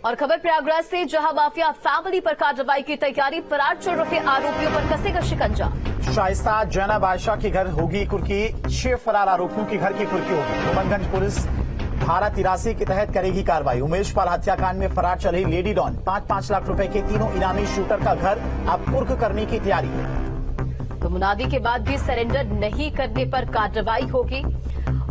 और खबर प्रयागराज से, जहां माफिया फैमिली पर कार्रवाई की तैयारी, फरार चल रहे आरोपियों पर कसेगा शिकंजा। शाइस्ता जैना बादशाह के घर होगी कुर्की, 6 फरार आरोपियों के घर की कुर्की होगी। मोहनगंज पुलिस धारा 83 के तहत करेगी कार्रवाई। उमेश पाल हत्याकांड में फरार चल रही लेडी डॉन 5-5 लाख रुपए के तीनों इनामी शूटर का घर अब कुर्क करने की तैयारी है। तो मुनादी के बाद भी सरेंडर नहीं करने पर कार्रवाई होगी।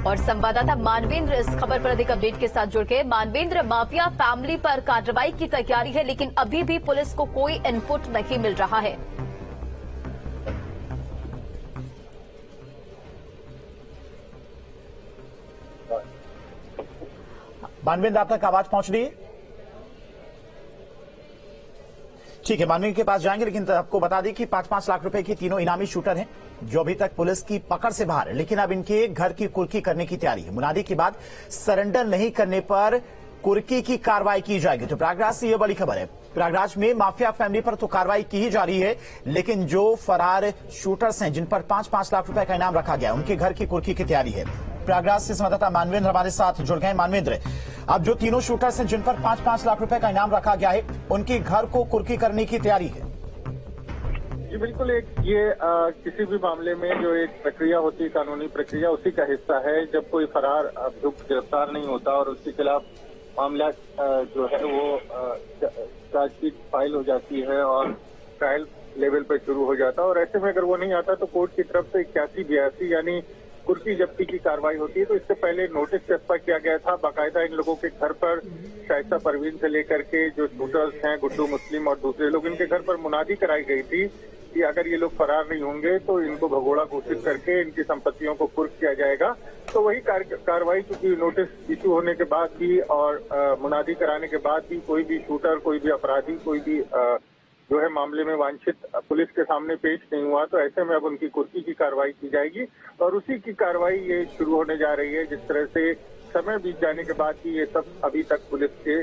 और संवाददाता मानवेंद्र इस खबर पर अधिक अपडेट के साथ जुड़ गए। मानवेंद्र, माफिया फैमिली पर कार्रवाई की तैयारी है, लेकिन अभी भी पुलिस को कोई इनपुट नहीं मिल रहा है। मानवेंद्र, आप तक आवाज पहुंच रही है? ठीक है, मानवेंद्र के पास जाएंगे, लेकिन आपको बता दें कि 5-5 लाख रुपए के तीनों इनामी शूटर हैं जो अभी तक पुलिस की पकड़ से बाहर है, लेकिन अब इनके घर की कुर्की करने की तैयारी है। मुनादी के बाद सरेंडर नहीं करने पर कुर्की की कार्रवाई की जाएगी। तो प्रयागराज से यह बड़ी खबर है। प्रयागराज में माफिया फैमिली पर तो कार्रवाई की ही जा रही है, लेकिन जो फरार शूटर्स हैं जिन पर 5-5 लाख रुपए का इनाम रखा गया, उनके घर की कुर्की की तैयारी है। प्रयागराज से संवाददाता मानवेंद्र हमारे साथ जुड़ गए। मानवेंद्र, अब जो तीनों शूटर्स हैं जिन पर 5-5 लाख रुपए का इनाम रखा गया है, उनके घर को कुर्की करने की तैयारी है। जी बिल्कुल, ये किसी भी मामले में जो एक प्रक्रिया होती है, कानूनी प्रक्रिया, उसी का हिस्सा है। जब कोई फरार अभियुक्त गिरफ्तार नहीं होता और उसके खिलाफ मामला जो है वो चार्जशीट फाइल हो जाती है और ट्रायल लेवल पर शुरू हो जाता है, और ऐसे में अगर वो नहीं आता तो कोर्ट की तरफ से 81-82 यानी कुर्की जब्ती की कार्रवाई होती है। तो इससे पहले नोटिस चस्पा किया गया था बाकायदा इन लोगों के घर पर। शाइस्ता परवीन से लेकर के जो शूटर्स हैं, गुड्डू मुस्लिम और दूसरे लोग, इनके घर पर मुनादी कराई गई थी कि अगर ये लोग फरार नहीं होंगे तो इनको भगोड़ा घोषित करके इनकी संपत्तियों को कुर्क किया जाएगा। तो वही कार्रवाई, चूंकि नोटिस इशू होने के बाद भी और मुनादी कराने के बाद भी कोई भी शूटर, कोई भी अपराधी, कोई भी जो है मामले में वांछित पुलिस के सामने पेश नहीं हुआ, तो ऐसे में अब उनकी कुर्की की कार्रवाई की जाएगी। और उसी की कार्रवाई ये शुरू होने जा रही है। जिस तरह से समय बीत जाने के बाद भी ये सब अभी तक पुलिस के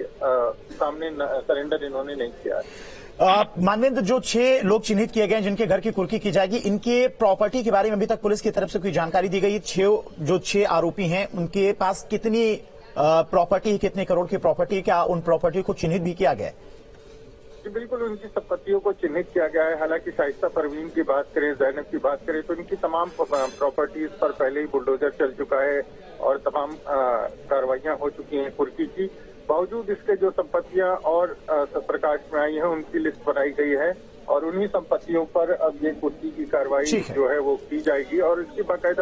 सामने सरेंडर इन्होंने नहीं किया है। मानवेंद्र, जो 6 लोग चिन्हित किए गए हैं जिनके घर की कुर्की की जाएगी, इनके प्रॉपर्टी के बारे में अभी तक पुलिस की तरफ से कोई जानकारी दी गई है? 6 आरोपी हैं, उनके पास कितनी प्रॉपर्टी, कितने करोड़ की प्रॉपर्टी, क्या उन प्रॉपर्टी को चिन्हित भी किया गया है? जी बिल्कुल, उनकी संपत्तियों को चिन्हित किया गया है। हालांकि शाइस्ता परवीन की बात करें, जैनब की बात करें, तो इनकी तमाम प्रॉपर्टीज पर पहले ही बुलडोजर चल चुका है और तमाम कार्रवाइयां हो चुकी हैं कुर्की की। बावजूद इसके जो संपत्तियां और प्रकाश में आई हैं, उनकी लिस्ट बनाई गई है और उन्हीं संपत्तियों पर अब ये कुर्की की कार्रवाई जो है वो की जाएगी और इसकी बाकायदा